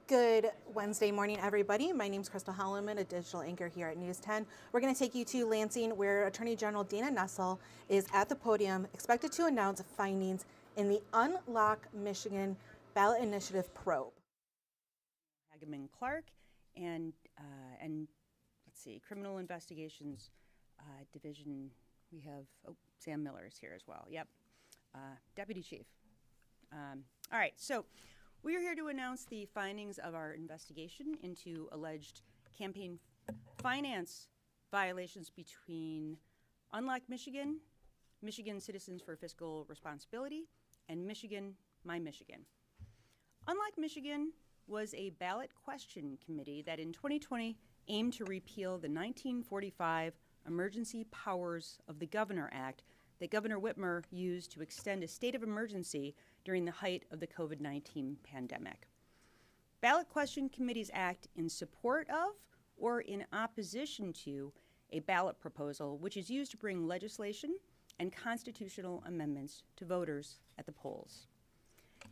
Good Wednesday morning, everybody. My name is Crystal Holloman, a digital anchor here at News 10. We're going to take you to Lansing, where Attorney General Dana Nessel is at the podium, expected to announce findings in the Unlock Michigan ballot initiative probe. Hageman Clark and let's see, Criminal Investigations Division. We have Sam Miller is here as well. Yep, Deputy Chief. All right, so we are here to announce the findings of our investigation into alleged campaign finance violations between Unlock Michigan, Michigan Citizens for Fiscal Responsibility, and Michigan, My Michigan. Unlock Michigan was a ballot question committee that in 2020 aimed to repeal the 1945 Emergency Powers of the Governor Act that Governor Whitmer used to extend a state of emergency during the height of the COVID-19 pandemic. Ballot question committees act in support of or in opposition to a ballot proposal, which is used to bring legislation and constitutional amendments to voters at the polls.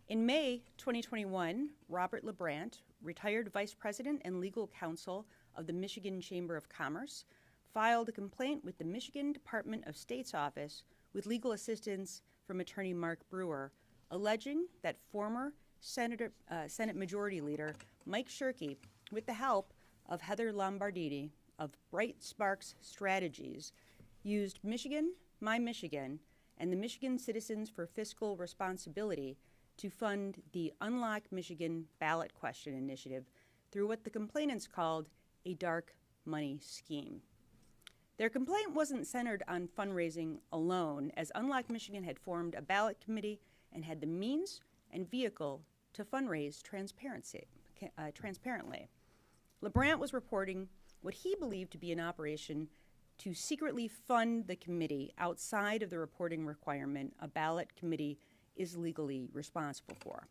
In May 2021, Robert LeBrandt, retired vice president and legal counsel of the Michigan Chamber of Commerce, filed a complaint with the Michigan Department of State's office with legal assistance from attorney Mark Brewer, alleging that former Senate Majority Leader Mike Shirkey, with the help of Heather Lombardini of Bright Sparks Strategies, used Michigan, My Michigan, and the Michigan Citizens for Fiscal Responsibility to fund the Unlock Michigan ballot question initiative through what the complainants called a dark money scheme. Their complaint wasn't centered on fundraising alone, as Unlock Michigan had formed a ballot committee and had the means and vehicle to fundraise transparently. LeBrandt was reporting what he believed to be an operation to secretly fund the committee outside of the reporting requirement a ballot committee is legally responsible for.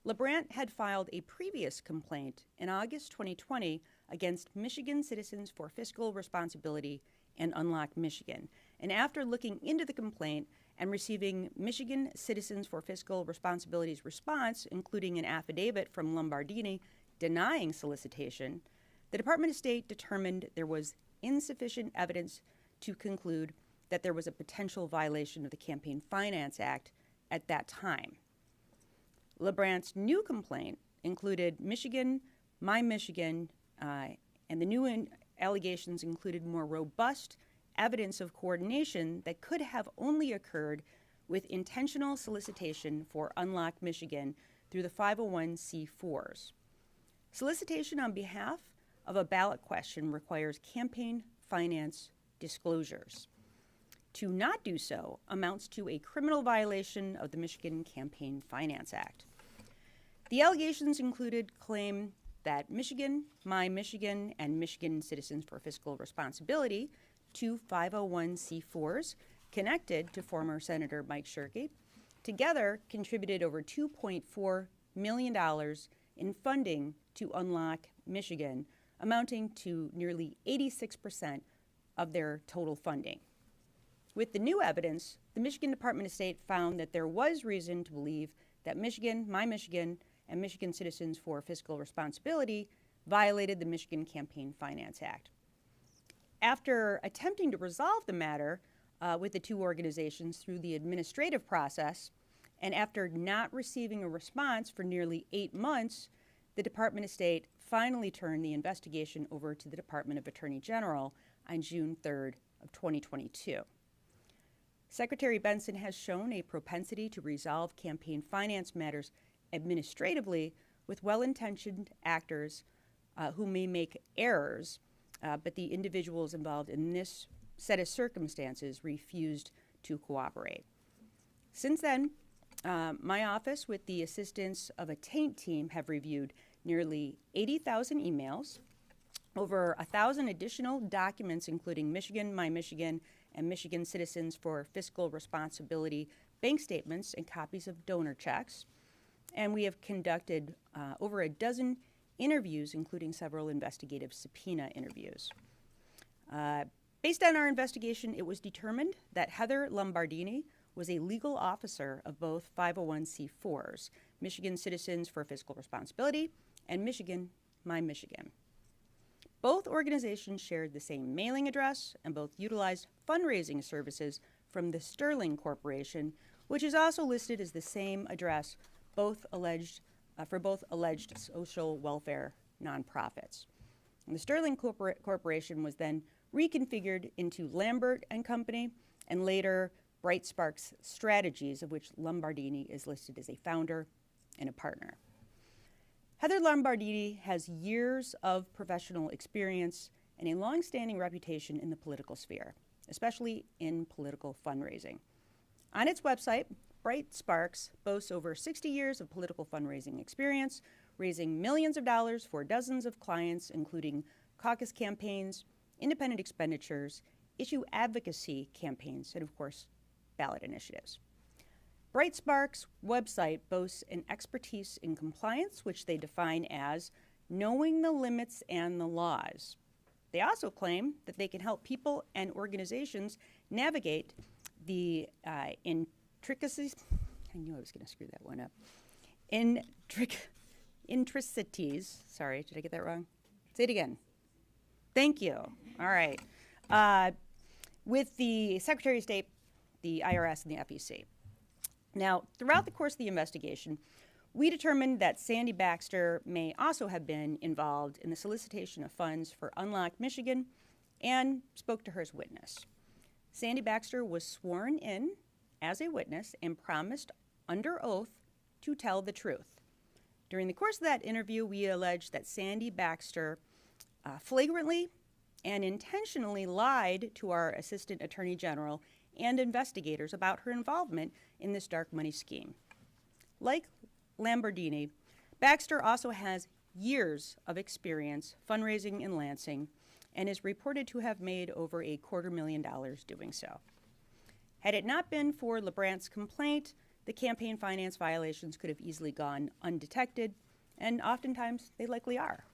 LeBrandt had filed a previous complaint in August 2020 against Michigan Citizens for Fiscal Responsibility and Unlock Michigan. And after looking into the complaint and receiving Michigan Citizens for Fiscal Responsibility's response, including an affidavit from Lombardini denying solicitation, the Department of State determined there was insufficient evidence to conclude that there was a potential violation of the Campaign Finance Act at that time. LeBrandt's new complaint included Michigan, My Michigan, and the new allegations included more robust evidence of coordination that could have only occurred with intentional solicitation for Unlock Michigan through the 501c4s. Solicitation on behalf of a ballot question requires campaign finance disclosures. To not do so amounts to a criminal violation of the Michigan Campaign Finance Act. The allegations included claim that Michigan, My Michigan, and Michigan Citizens for Fiscal Responsibility, two 501c4s connected to former Senator Mike Shirkey, together contributed over $2.4 million in funding to Unlock Michigan, amounting to nearly 86% of their total funding. With the new evidence, the Michigan Department of State found that there was reason to believe that Michigan, My Michigan, and Michigan Citizens for Fiscal Responsibility violated the Michigan Campaign Finance Act. After attempting to resolve the matter with the two organizations through the administrative process, and after not receiving a response for nearly 8 months, the Department of State finally turned the investigation over to the Department of Attorney General on June 3rd of 2022. Secretary Benson has shown a propensity to resolve campaign finance matters administratively with well-intentioned actors who may make errors, but the individuals involved in this set of circumstances refused to cooperate. Since then, my office, with the assistance of a taint team, have reviewed nearly 80,000 emails, over 1,000 additional documents, including Michigan, My Michigan, and Michigan Citizens for Fiscal Responsibility bank statements and copies of donor checks. And we have conducted over a dozen interviews, including several investigative subpoena interviews. Based on our investigation, it was determined that Heather Lombardini was a legal officer of both 501c4s, Michigan Citizens for Fiscal Responsibility and Michigan, My Michigan. Both organizations shared the same mailing address and both utilized fundraising services from the Sterling Corporation, which is also listed as the same address for both alleged social welfare nonprofits. And the Sterling Corporation was then reconfigured into Lambert and Company, and later Bright Sparks Strategies, of which Lombardini is listed as a founder and a partner. Heather Lombardini has years of professional experience and a long-standing reputation in the political sphere, especially in political fundraising. On its website, Bright Sparks boasts over 60 years of political fundraising experience, raising millions of dollars for dozens of clients, including caucus campaigns, independent expenditures, issue advocacy campaigns, and of course, ballot initiatives. Bright Sparks' website boasts an expertise in compliance, which they define as knowing the limits and the laws. They also claim that they can help people and organizations navigate the intricacies. I knew I was going to screw that one up. Intricities. Sorry, did I get that wrong? Say it again. Thank you. All right. With the Secretary of State, the IRS, and the FEC. Now, throughout the course of the investigation, we determined that Sandy Baxter may also have been involved in the solicitation of funds for Unlock Michigan and spoke to her as witness. Sandy Baxter was sworn in as a witness and promised under oath to tell the truth. During the course of that interview, we alleged that Sandy Baxter flagrantly and intentionally lied to our Assistant Attorney General and investigators about her involvement in this dark money scheme. Like Lombardini, Baxter also has years of experience fundraising in Lansing and is reported to have made over $250,000 doing so. Had it not been for LeBrant's complaint, the campaign finance violations could have easily gone undetected, and oftentimes they likely are.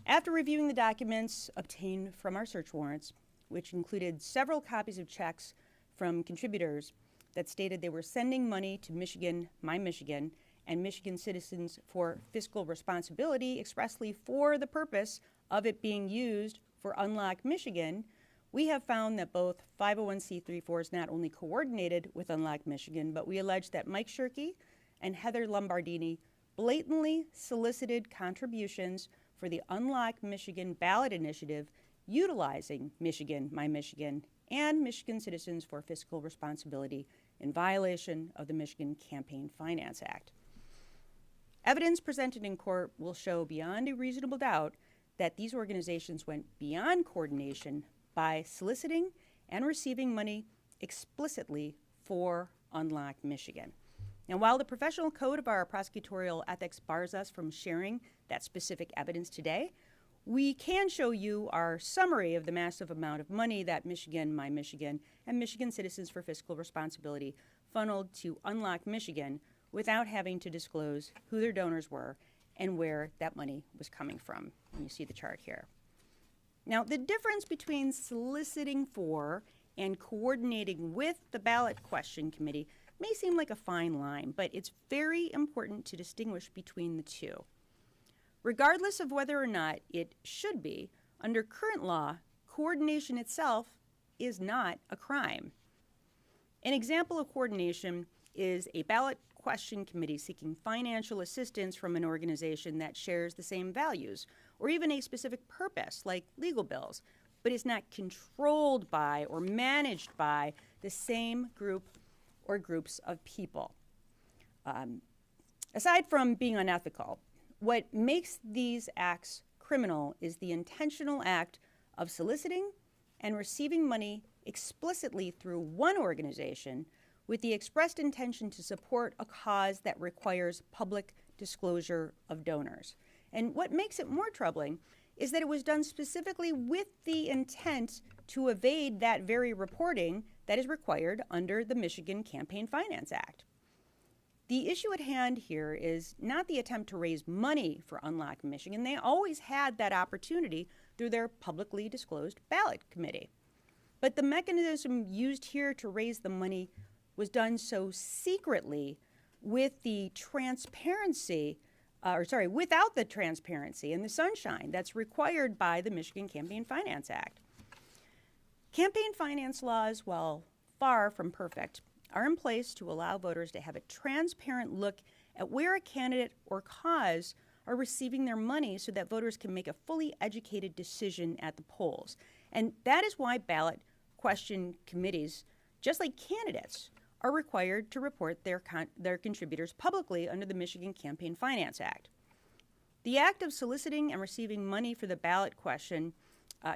After reviewing the documents obtained from our search warrants, which included several copies of checks from contributors that stated they were sending money to Michigan, My Michigan, and Michigan Citizens for Fiscal Responsibility expressly for the purpose of it being used for Unlock Michigan, we have found that both 501c34s not only coordinated with Unlock Michigan, but we allege that Mike Shirkey and Heather Lombardini blatantly solicited contributions for the Unlock Michigan ballot initiative utilizing Michigan, My Michigan, and Michigan Citizens for Fiscal Responsibility in violation of the Michigan Campaign Finance Act. Evidence presented in court will show beyond a reasonable doubt that these organizations went beyond coordination by soliciting and receiving money explicitly for Unlock Michigan. Now, while the professional code of our prosecutorial ethics bars us from sharing that specific evidence today, we can show you our summary of the massive amount of money that Michigan, My Michigan, and Michigan Citizens for Fiscal Responsibility funneled to Unlock Michigan without having to disclose who their donors were and where that money was coming from. And you see the chart here. Now, the difference between soliciting for and coordinating with the ballot question committee may seem like a fine line, but it's very important to distinguish between the two. Regardless of whether or not it should be, under current law, coordination itself is not a crime. An example of coordination is a ballot question committee seeking financial assistance from an organization that shares the same values, or even a specific purpose, like legal bills, but is not controlled by or managed by the same group or groups of people. Aside from being unethical, what makes these acts criminal is the intentional act of soliciting and receiving money explicitly through one organization with the expressed intention to support a cause that requires public disclosure of donors. And what makes it more troubling is that it was done specifically with the intent to evade that very reporting that is required under the Michigan Campaign Finance Act. The issue at hand here is not the attempt to raise money for Unlock Michigan. They always had that opportunity through their publicly disclosed ballot committee. But the mechanism used here to raise the money was done so secretly with the transparency without the transparency and the sunshine that's required by the Michigan Campaign Finance Act. Campaign finance laws, while far from perfect, are in place to allow voters to have a transparent look at where a candidate or cause are receiving their money so that voters can make a fully educated decision at the polls. And that is why ballot question committees, just like candidates, are required to report their contributors publicly under the Michigan Campaign Finance Act. The act of soliciting and receiving money for the ballot question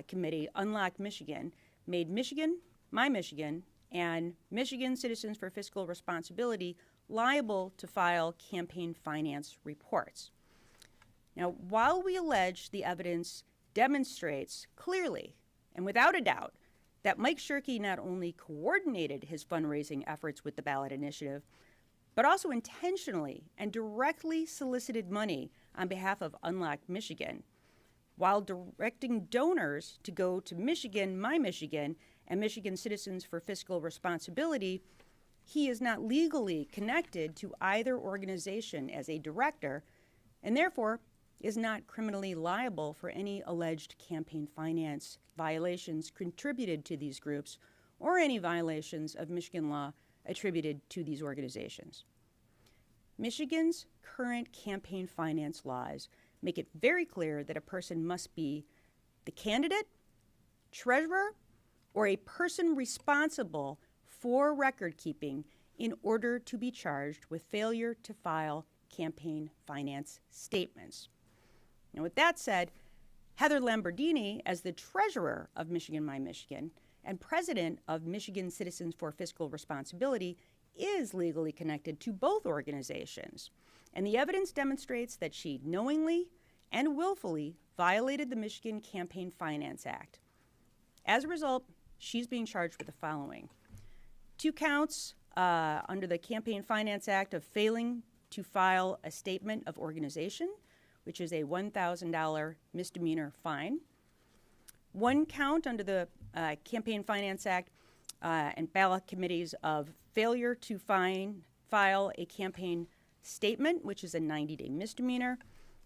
committee, Unlock Michigan, made Michigan, My Michigan, and Michigan Citizens for Fiscal Responsibility liable to file campaign finance reports. Now, while we allege the evidence demonstrates clearly and without a doubt that Mike Shirkey not only coordinated his fundraising efforts with the ballot initiative, but also intentionally and directly solicited money on behalf of Unlock Michigan, while directing donors to go to Michigan, My Michigan, and Michigan Citizens for Fiscal Responsibility, he is not legally connected to either organization as a director, and therefore is not criminally liable for any alleged campaign finance violations contributed to these groups or any violations of Michigan law attributed to these organizations. Michigan's current campaign finance laws make it very clear that a person must be the candidate, treasurer, or a person responsible for record keeping in order to be charged with failure to file campaign finance statements. Now, with that said, Heather Lamberdini, as the treasurer of Michigan, My Michigan, and president of Michigan Citizens for Fiscal Responsibility, is legally connected to both organizations. And the evidence demonstrates that she knowingly and willfully violated the Michigan Campaign Finance Act. As a result, she's being charged with the following: 2 counts under the Campaign Finance Act of failing to file a statement of organization, which is a $1,000 misdemeanor fine. 1 count under the Campaign Finance Act and ballot committees of failure to file a campaign statement, which is a 90-day misdemeanor,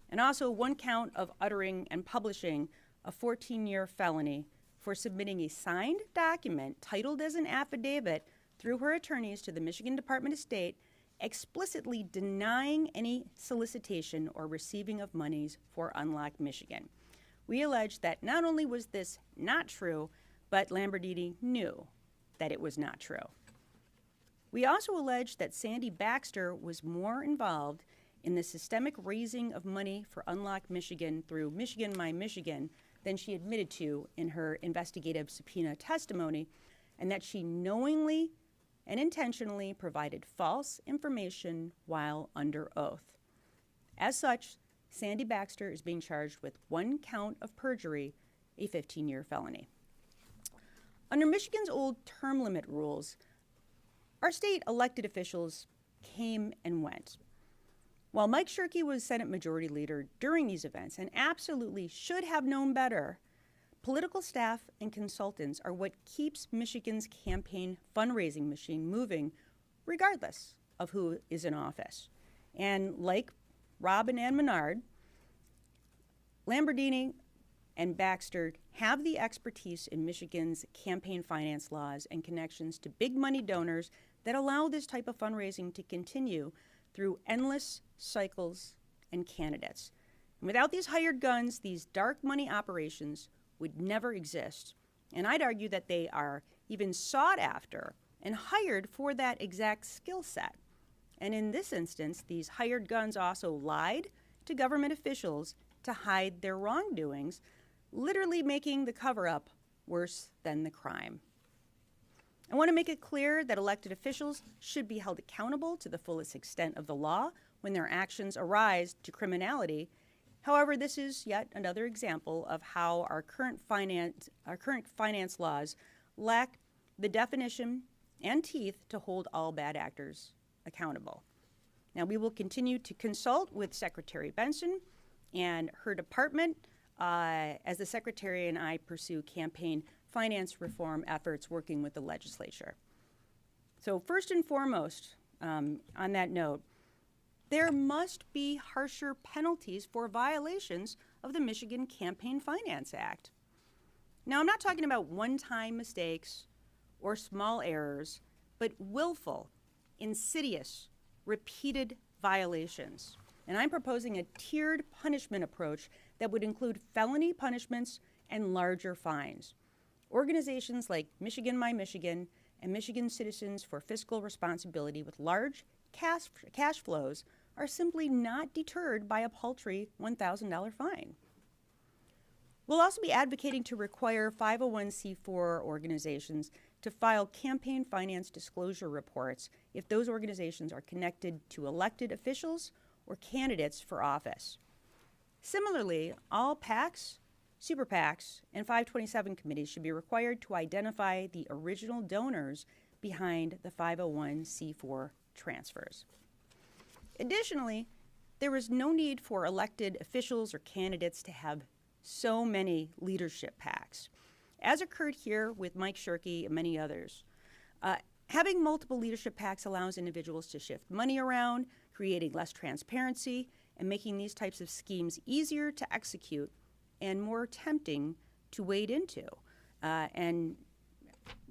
and also 1 count of uttering and publishing a 14-year felony for submitting a signed document titled as an affidavit through her attorneys to the Michigan Department of State, explicitly denying any solicitation or receiving of monies for Unlock Michigan. We allege that not only was this not true, but Lamberdini knew that it was not true. We also allege that Sandy Baxter was more involved in the systemic raising of money for Unlock Michigan through Michigan, My Michigan than she admitted to in her investigative subpoena testimony, and that she knowingly and intentionally provided false information while under oath. As such, Sandy Baxter is being charged with 1 count of perjury, a 15-year felony. Under Michigan's old term limit rules, our state elected officials came and went. While Mike Shirkey was Senate Majority Leader during these events and absolutely should have known better, political staff and consultants are what keeps Michigan's campaign fundraising machine moving, regardless of who is in office. And like Rob and Ann Menard, Lamberdini and Baxter have the expertise in Michigan's campaign finance laws and connections to big money donors that allow this type of fundraising to continue through endless cycles and candidates. And without these hired guns, these dark money operations would never exist. And I'd argue that they are even sought after and hired for that exact skill set. And in this instance, these hired guns also lied to government officials to hide their wrongdoings, literally making the cover-up worse than the crime. I want to make it clear that elected officials should be held accountable to the fullest extent of the law when their actions arise to criminality. However, this is yet another example of how our current finance laws lack the definition and teeth to hold all bad actors accountable. Now, we will continue to consult with Secretary Benson and her department as the Secretary and I pursue campaign finance reform efforts working with the legislature. So first and foremost, on that note, there must be harsher penalties for violations of the Michigan Campaign Finance Act. Now, I'm not talking about one-time mistakes or small errors, but willful, insidious, repeated violations. And I'm proposing a tiered punishment approach that would include felony punishments and larger fines. Organizations like Michigan My Michigan and Michigan Citizens for Fiscal Responsibility with large cash flows are simply not deterred by a paltry $1,000 fine. We'll also be advocating to require 501c4 organizations to file campaign finance disclosure reports if those organizations are connected to elected officials or candidates for office. Similarly, all PACs, Super PACs, and 527 committees should be required to identify the original donors behind the 501c4 transfers. Additionally, there is no need for elected officials or candidates to have so many leadership PACs, as occurred here with Mike Shirkey and many others. Having multiple leadership PACs allows individuals to shift money around, creating less transparency and making these types of schemes easier to execute and more tempting to wade into. And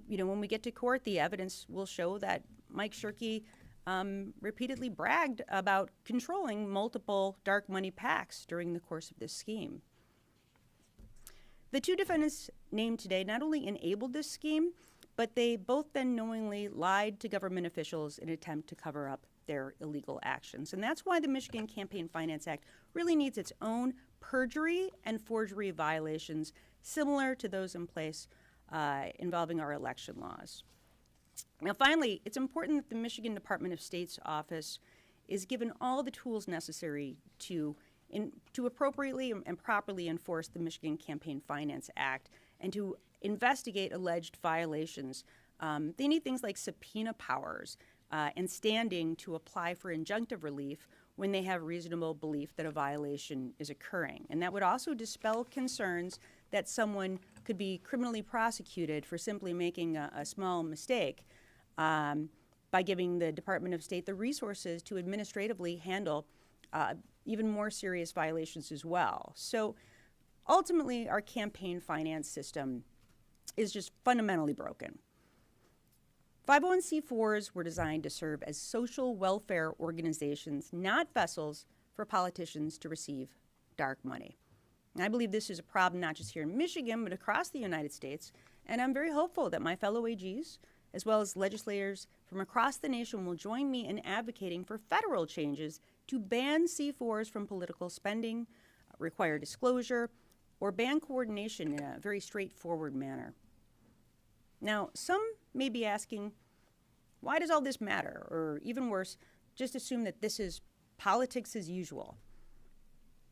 when we get to court, the evidence will show that Mike Shirkey repeatedly bragged about controlling multiple dark money PACs during the course of this scheme. The two defendants named today not only enabled this scheme, but they both then knowingly lied to government officials in an attempt to cover up their illegal actions. And that's why the Michigan Campaign Finance Act really needs its own perjury and forgery violations similar to those in place involving our election laws. Now, finally, it's important that the Michigan Department of State's office is given all the tools necessary to appropriately and properly enforce the Michigan Campaign Finance Act and to investigate alleged violations. They need things like subpoena powers and standing to apply for injunctive relief when they have reasonable belief that a violation is occurring. And that would also dispel concerns that someone could be criminally prosecuted for simply making a small mistake by giving the Department of State the resources to administratively handle even more serious violations as well. So ultimately, our campaign finance system is just fundamentally broken. 501c4s were designed to serve as social welfare organizations, not vessels for politicians to receive dark money. And I believe this is a problem not just here in Michigan, but across the United States. And I'm very hopeful that my fellow AGs, as well as legislators from across the nation, will join me in advocating for federal changes to ban C4s from political spending, require disclosure, or ban coordination in a very straightforward manner. Now, some may be asking, why does all this matter? Or even worse, just assume that this is politics as usual.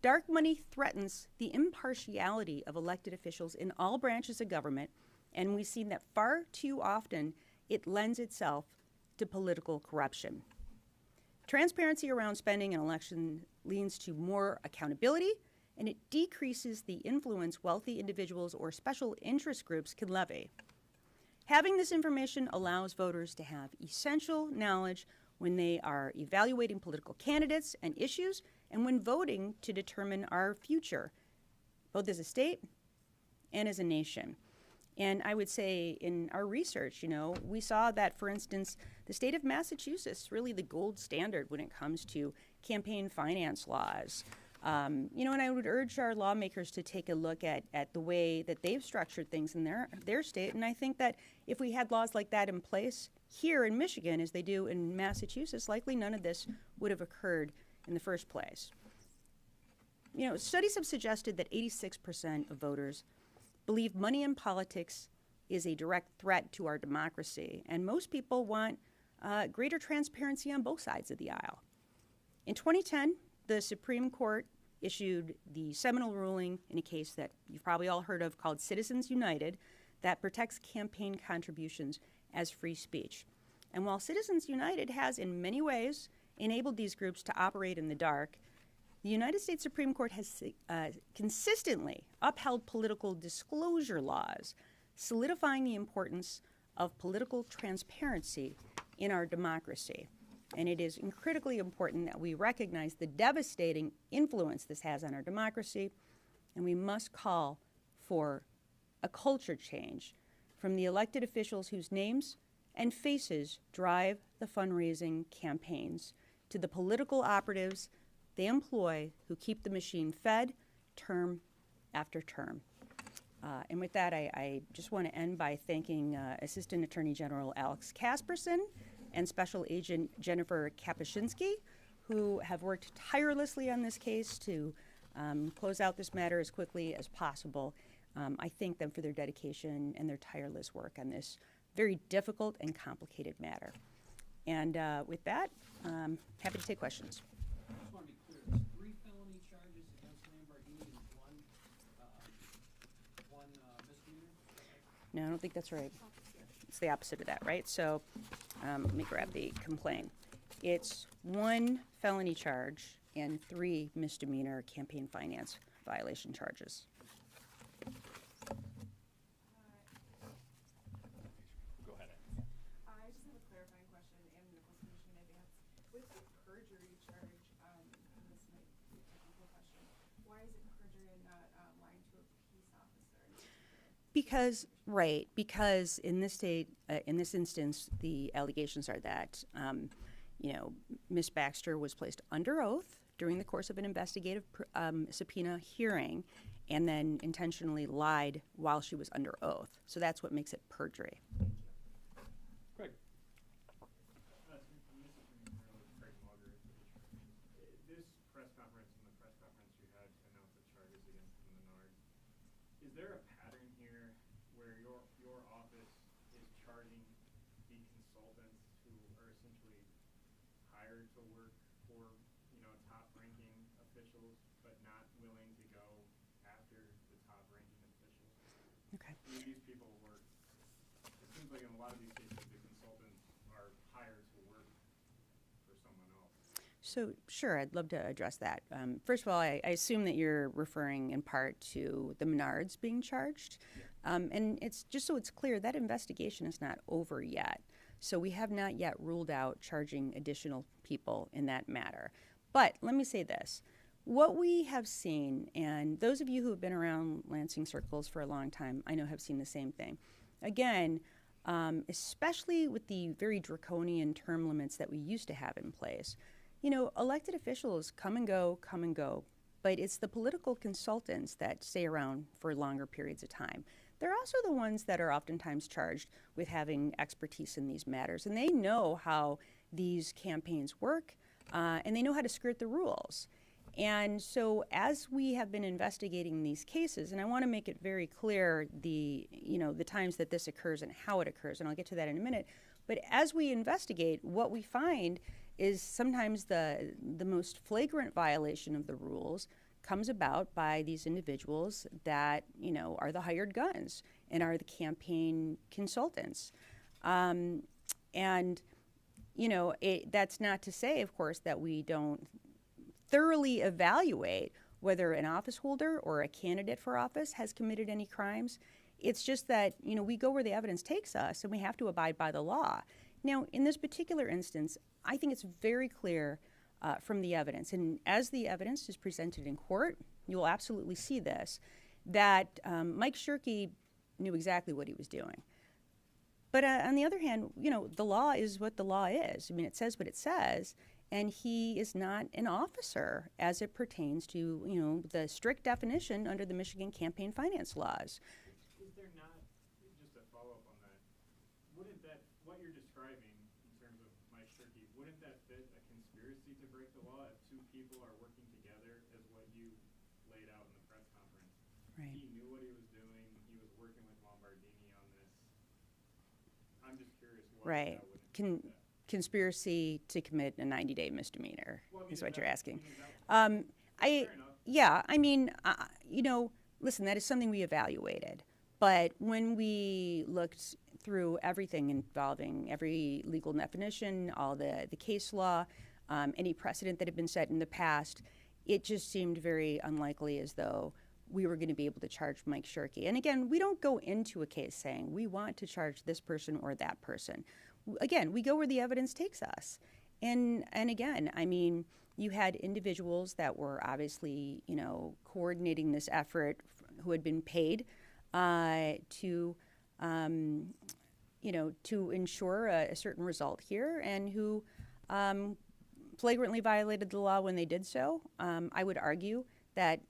Dark money threatens the impartiality of elected officials in all branches of government, and we've seen that far too often it lends itself to political corruption. Transparency around spending an election leads to more accountability, and it decreases the influence wealthy individuals or special interest groups can levy. Having this information allows voters to have essential knowledge when they are evaluating political candidates and issues and when voting to determine our future, both as a state and as a nation. And I would say in our research, we saw that, for instance, the state of Massachusetts is really the gold standard when it comes to campaign finance laws. And I would urge our lawmakers to take a look at the way that they've structured things in their state. And I think that if we had laws like that in place here in Michigan, as they do in Massachusetts, likely none of this would have occurred in the first place. Studies have suggested that 86% of voters believe money in politics is a direct threat to our democracy. And most people want greater transparency on both sides of the aisle. In 2010, the Supreme Court issued the seminal ruling in a case that you've probably all heard of called Citizens United that protects campaign contributions as free speech. And while Citizens United has in many ways enabled these groups to operate in the dark, the United States Supreme Court has consistently upheld political disclosure laws, solidifying the importance of political transparency in our democracy. And it is critically important that we recognize the devastating influence this has on our democracy, and we must call for a culture change from the elected officials whose names and faces drive the fundraising campaigns to the political operatives they employ who keep the machine fed term after term. And with that, I just want to end by thanking Assistant Attorney General Alex Kasperson and Special Agent Jennifer Kapuscinski, who have worked tirelessly on this case to close out this matter as quickly as possible. I thank them for their dedication and their tireless work on this very difficult and complicated matter. And with that, happy to take questions. I just want to be clear, there's 3 felony charges against Lamborghini and one misdemeanor? No, I don't think that's right. It's the opposite of that, right? So let me grab the complaint. It's 1 felony charge and 3 misdemeanor campaign finance violation charges. Go ahead. I just have a clarifying question, and Nichols Commission in advance. With the perjury charge, and this might be a technical question, why is it perjury and not lying to a peace officer? Because in this state, in this instance, the allegations are that, Ms. Baxter was placed under oath during the course of an investigative subpoena hearing, and then intentionally lied while she was under oath. So that's what makes it perjury. Greg. This press conference and the press conference you had to announce the charges against the Menards, is there a pattern here where your office is charging the consultants who are essentially hired to work for, top-ranking officials, but not willing to go after the top-ranking officials? Okay. These people work. It seems like in a lot of these cases, the consultants are hired to work for someone else. So sure, I'd love to address that. First of all, I assume that you're referring in part to the Menards being charged. And it's just so it's clear, that investigation is not over yet. So we have not yet ruled out charging additional people in that matter. But let me say this. What we have seen, and those of you who have been around Lansing circles for a long time, I know have seen the same thing. Again, especially with the very draconian term limits that we used to have in place, elected officials come and go, but it's the political consultants that stay around for longer periods of time. They're also the ones that are oftentimes charged with having expertise in these matters, and they know how these campaigns work, and they know how to skirt the rules. And so as we have been investigating these cases, and I want to make it very clear the times that this occurs and how it occurs, and I'll get to that in a minute, but as we investigate, what we find is sometimes the most flagrant violation of the rules comes about by these individuals that, are the hired guns and are the campaign consultants. That's not to say, of course, that we don't thoroughly evaluate whether an office holder or a candidate for office has committed any crimes. It's just that, we go where the evidence takes us and we have to abide by the law. Now, in this particular instance, I think it's very clear from the evidence, and as the evidence is presented in court, you will absolutely see this, that Mike Shirkey knew exactly what he was doing. But on the other hand, the law is what the law is. I mean, it says what it says, and he is not an officer as it pertains to, the strict definition under the Michigan campaign finance laws. Is there not, just to follow up on that, wouldn't that, what you're describing in terms of Mike Shirkey, wouldn't that fit a conspiracy to break the law if 2 people are working together as what you laid out in the press conference? Right. He knew what he was doing. He was working with Lombardini on this. I'm just curious why Right. that wouldn't fit that. Conspiracy to commit a 90-day misdemeanor is what you're asking. Fair enough. Listen, that is something we evaluated. But when we looked through everything involving every legal definition, all the case law, any precedent that had been set in the past, it just seemed very unlikely as though we were going to be able to charge Mike Shirkey. And again, we don't go into a case saying we want to charge this person or that person. Again, we go where the evidence takes us. And again, I mean, you had individuals that were obviously, you know, coordinating this effort who had been paid to, you know, to ensure a certain result here, and who flagrantly violated the law when they did so. I would argue that,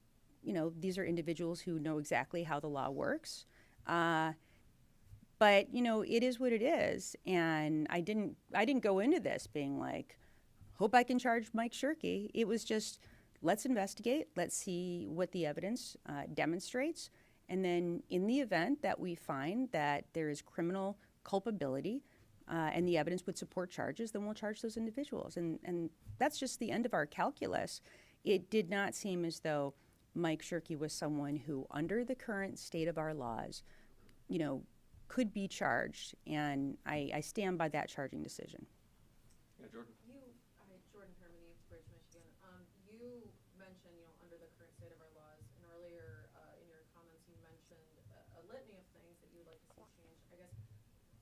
you know, these are individuals who know exactly how the law works. But, you know, it is what it is. And I didn't go into this being like, hope I can charge Mike Shirkey. It was just, let's investigate. Let's see what the evidence demonstrates. And then in the event that we find that there is criminal culpability and the evidence would support charges, then we'll charge those individuals. And that's just the end of our calculus. It did not seem as though Mike Shirkey was someone who, under the current state of our laws, you know, could be charged. And I stand by that charging decision. Yeah, Jordan. Jordan Hermany, Bridge, Michigan. You mentioned, you know, under the current state of our laws, and earlier in your comments you mentioned a litany of things that you would like to see changed. I guess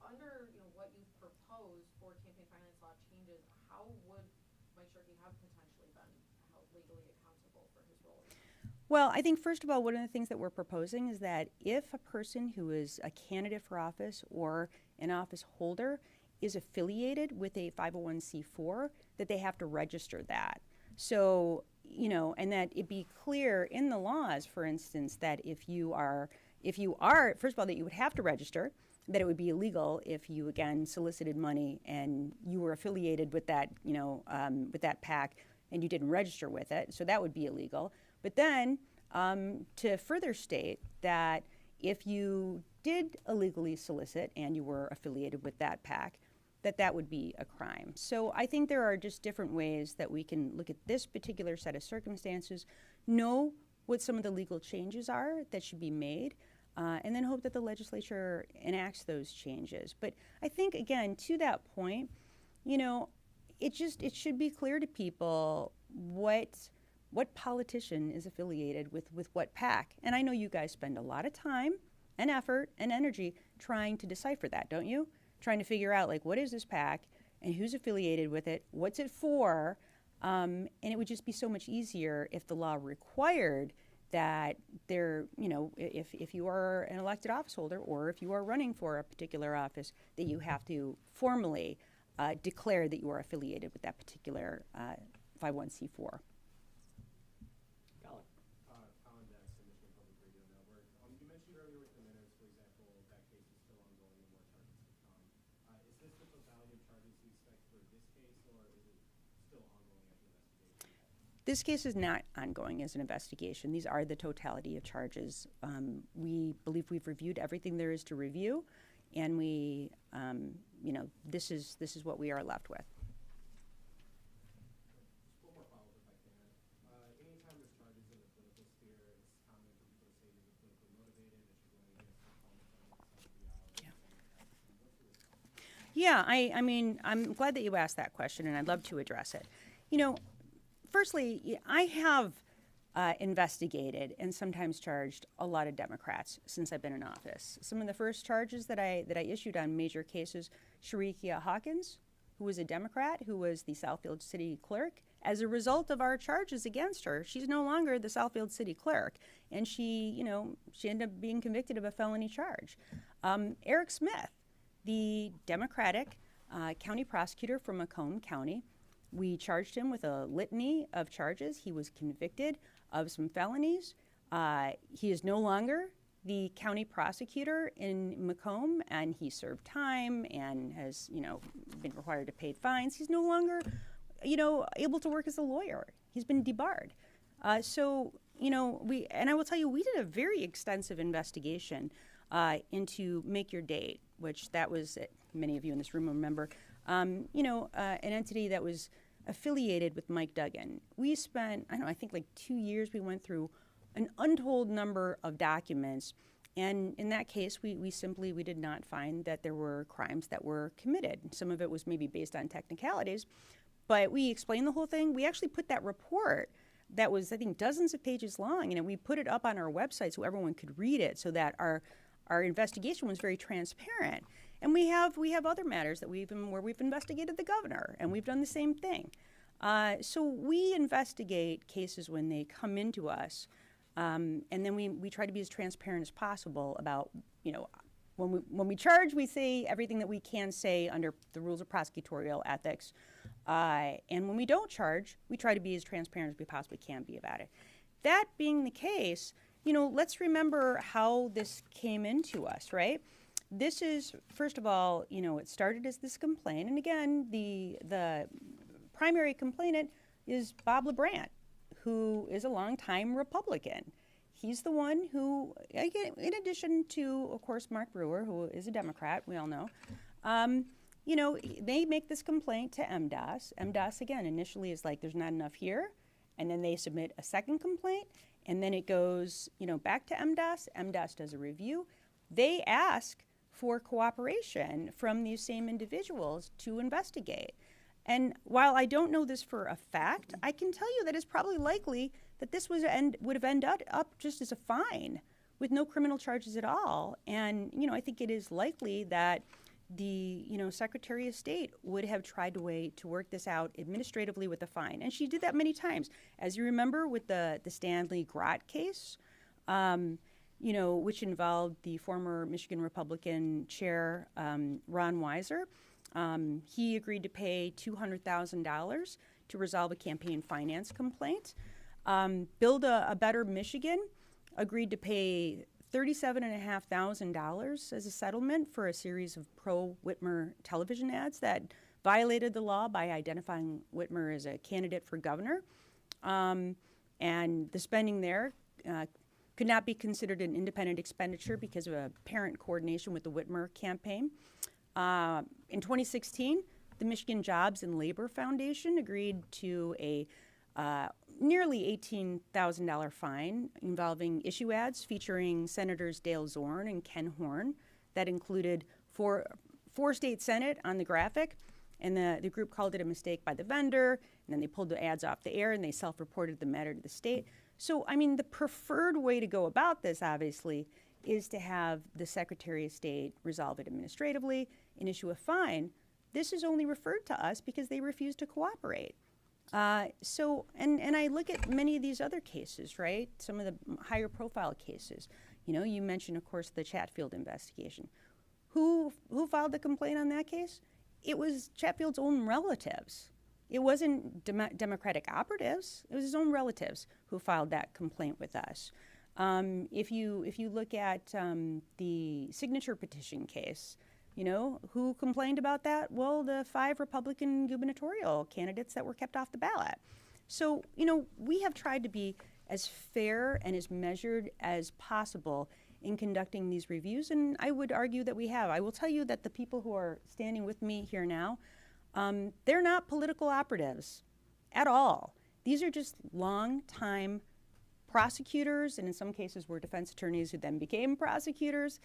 under, you know, what you've proposed for campaign finance law changes, how would Mike Shirkey have potentially been held legally accountable for his role? Well, I think first of all, one of the things that we're proposing is that if a person who is a candidate for office or an office holder is affiliated with a 501c4, that they have to register that. So, you know, and that it be clear in the laws, for instance, that if you are, first of all, that you would have to register, that it would be illegal if you, again, solicited money and you were affiliated with that, you know, with that PAC and you didn't register with it. So that would be illegal. But then to further state that if you did illegally solicit and you were affiliated with that PAC, that would be a crime. So I think there are just different ways that we can look at this particular set of circumstances, know what some of the legal changes are that should be made, and then hope that the legislature enacts those changes. But I think, again, to that point, you know, it should be clear to people what politician is affiliated with what PAC. And I know you guys spend a lot of time and effort and energy trying to decipher that, don't you? Trying to figure out, like, what is this PAC and who's affiliated with it, what's it for, and it would just be so much easier if the law required that there, you know, if you are an elected office holder or if you are running for a particular office, that you have to formally declare that you are affiliated with that particular 501c4. Colin Dax, the Michigan Public Radio Network. You mentioned earlier with the minutes, for example, that case is still ongoing and more charges to come. Is this the totality of charges you expect for this case, or is it still ongoing as an investigation? This case is not ongoing as an investigation. These are the totality of charges. We believe we've reviewed everything there is to review, and we, you know, this is what we are left with. One more follow-up, if I can. Anytime there's charges in the political sphere, it's common for people to say these are politically motivated, that you're going against the opponents on the side of the aisle. What's your response? Yeah, I mean, I'm glad that you asked that question, and I'd love to address it. You know, firstly, I have investigated and sometimes charged a lot of Democrats since I've been in office. Some of the first charges that I issued on major cases, Shirkey Hawkins, who was a Democrat, who was the Southfield City Clerk. As a result of our charges against her, she's no longer the Southfield City Clerk, and she, you know, she ended up being convicted of a felony charge. Eric Smith, the Democratic county prosecutor from Macomb County, we charged him with a litany of charges. He was convicted of some felonies. He is no longer the county prosecutor in Macomb, and he served time and has, you know, been required to pay fines. He's no longer, you know, able to work as a lawyer. He's been debarred. So, you know, and I will tell you, we did a very extensive investigation into Make Your Date, which that was, many of you in this room remember, you know, an entity that was affiliated with Mike Duggan. We spent, I think like 2 years, we went through an untold number of documents, and in that case, we did not find that there were crimes that were committed. Some of it was maybe based on technicalities, but we explained the whole thing. We actually put that report that was, I think, dozens of pages long, and we put it up on our website so everyone could read it, so that our investigation was very transparent. And we have other matters that where we've investigated the governor, and we've done the same thing. So we investigate cases when they come into us, and then we try to be as transparent as possible about, when we charge, we say everything that we can say under the rules of prosecutorial ethics. And when we don't charge, we try to be as transparent as we possibly can be about it. That being the case, let's remember how this came into us, right? This is, first of all, it started as this complaint. And again, the primary complainant is Bob LeBrant, who is a longtime Republican. He's the one who, in addition to, of course, Mark Brewer, who is a Democrat, we all know, they make this complaint to MDOS. MDOS, again, initially is like, there's not enough here. And then they submit a second complaint. And then it goes, back to MDOS. MDOS does a review. They ask for cooperation from these same individuals to investigate. And while I don't know this for a fact, I can tell you that it's probably likely that this would have ended up just as a fine with no criminal charges at all. And, I think it is likely that the, Secretary of State would have tried to work this out administratively with a fine. And she did that many times. As you remember with the Stanley Grott case, which involved the former Michigan Republican chair, Ron Weiser. He agreed to pay $200,000 to resolve a campaign finance complaint. Build a Better Michigan agreed to pay $37,500 as a settlement for a series of pro-Whitmer television ads that violated the law by identifying Whitmer as a candidate for governor. And the spending there could not be considered an independent expenditure because of apparent coordination with the Whitmer campaign. In 2016, the Michigan Jobs and Labor Foundation agreed to a nearly $18,000 fine involving issue ads featuring Senators Dale Zorn and Ken Horn that included four state Senate on the graphic. And the group called it a mistake by the vendor, and then they pulled the ads off the air and they self-reported the matter to the state. So, the preferred way to go about this, obviously, is to have the Secretary of State resolve it administratively and issue a fine. This is only referred to us because they refuse to cooperate. And I look at many of these other cases, right? Some of the higher profile cases. You mentioned, of course, the Chatfield investigation. Who filed the complaint on that case? It was Chatfield's own relatives. It wasn't Democratic operatives. It was his own relatives who filed that complaint with us. If you look at the signature petition case, who complained about that? Well, the 5 Republican gubernatorial candidates that were kept off the ballot. So, we have tried to be as fair and as measured as possible in conducting these reviews, and I would argue that we have. I will tell you that the people who are standing with me here now, they're not political operatives at all. These are just long-time prosecutors, and in some cases were defense attorneys who then became prosecutors.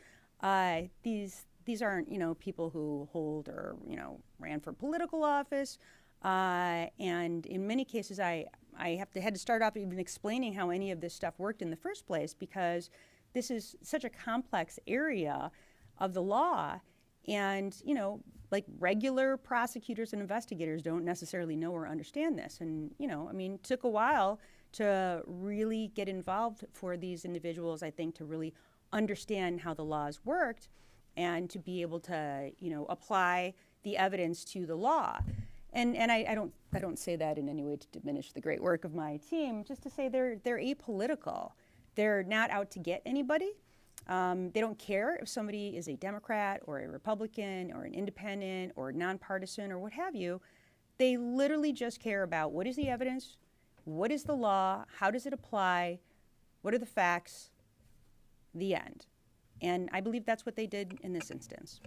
These aren't, people who hold or, ran for political office. And in many cases, I had to start off even explaining how any of this stuff worked in the first place, because this is such a complex area of the law. And, like regular prosecutors and investigators don't necessarily know or understand this. And, it took a while to really get involved for these individuals, I think, to really understand how the laws worked and to be able to, apply the evidence to the law. And I don't say that in any way to diminish the great work of my team, just to say they're apolitical. They're not out to get anybody. They don't care if somebody is a Democrat or a Republican or an independent or nonpartisan or what have you. They literally just care about what is the evidence, what is the law, how does it apply, what are the facts, the end. And I believe that's what they did in this instance.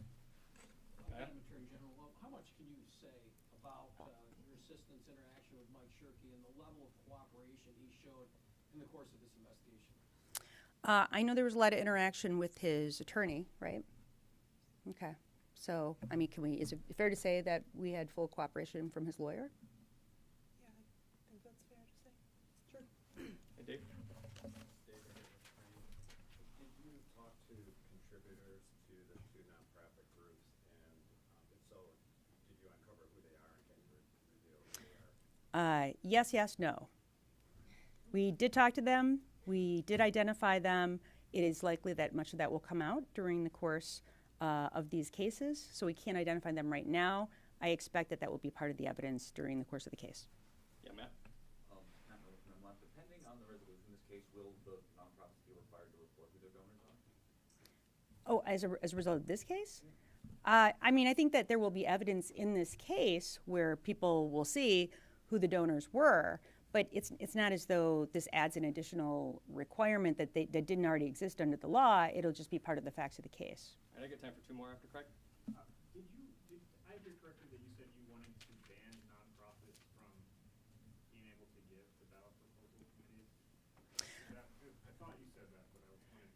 Madam Attorney General, how much can you say about your assistant's interaction with Mike Shirkey and the level of cooperation he showed in the course of this investigation? I know there was a lot of interaction with his attorney, right? Okay. So, is it fair to say that we had full cooperation from his lawyer? Yeah, I think that's fair to say. Sure. And Dave? Did you talk to contributors to the 2 nonprofit groups Yes, yes, no. We did talk to them. We did identify them. It is likely that much of that will come out during the course of these cases, so we can't identify them right now. I expect that that will be part of the evidence during the course of the case. Yeah, Matt? Depending on the resolution in this case, will the nonprofits be required to report who their donors are? Oh, as a result of this case? I mean, I think that there will be evidence in this case where people will see who the donors were, but it's not as though this adds an additional requirement that that didn't already exist under the law. It'll just be part of the facts of the case. And I get time for 2 more after Craig? Did I hear correctly that you said you wanted to ban nonprofits from being able to give to ballot proposal committees? I thought you said that, but I wanted to check.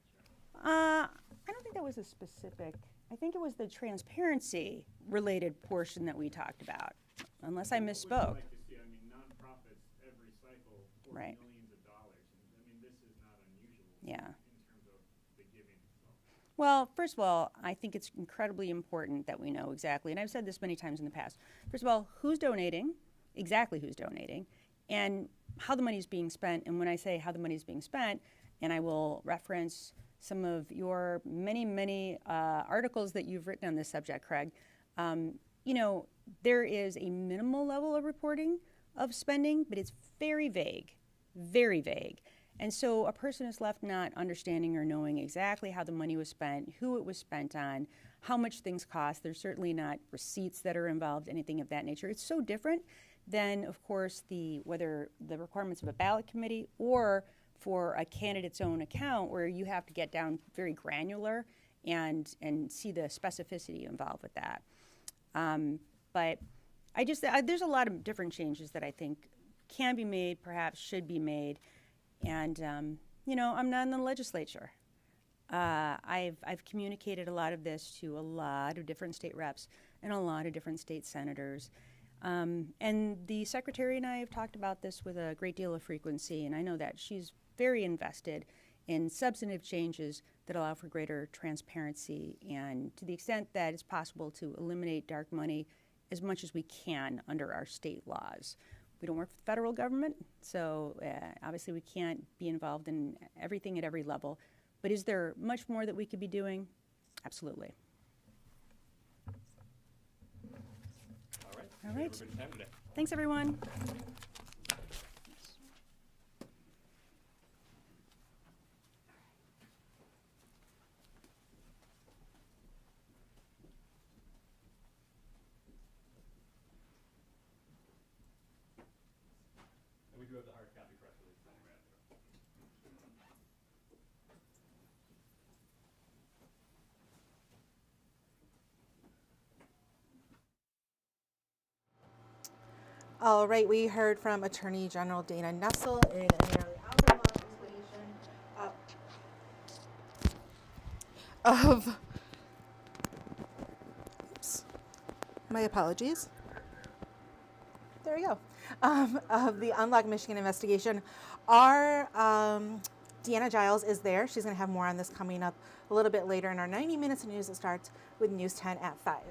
I don't think that was a specific. I think it was the transparency related portion that we talked about, unless I misspoke. What would you like to see? I mean, nonprofits every cycle pour Right. millions of dollars. And, I mean, this is not unusual Yeah. in terms of the giving itself. Well, first of all, I think it's incredibly important that we know exactly, and I've said this many times in the past. First of all, who's donating, exactly who's donating, and how the money is being spent. And when I say how the money is being spent, and I will reference some of your many articles that you've written on this subject, Craig, you know, there is a minimal level of reporting of spending, but it's very vague, very vague. And so a person is left not understanding or knowing exactly how the money was spent, who it was spent on, how much things cost. There's certainly not receipts that are involved, anything of that nature. It's so different than, of course, whether the requirements of a ballot committee or for a candidate's own account, where you have to get down very granular and see the specificity involved with that. But there's a lot of different changes that I think can be made, perhaps should be made. And, you know, I'm not in the legislature. I've communicated a lot of this to a lot of different state reps and a lot of different state senators. And the secretary and I have talked about this with a great deal of frequency, and I know that she's very invested in substantive changes that allow for greater transparency and to the extent that it's possible to eliminate dark money as much as we can under our state laws. We don't work for the federal government, so obviously we can't be involved in everything at every level. But is there much more that we could be doing? Absolutely. All right. All We right. have a good time today. Thanks, everyone. And we do have the hard copy press release. All right, we heard from Attorney General Dana Nessel in a nearly hour-long explanation of oops, my apologies. There we go. Of the Unlock Michigan investigation. Our Deanna Giles is there. She's going to have more on this coming up a little bit later in our 90 minutes of news that starts with News 10 at 5.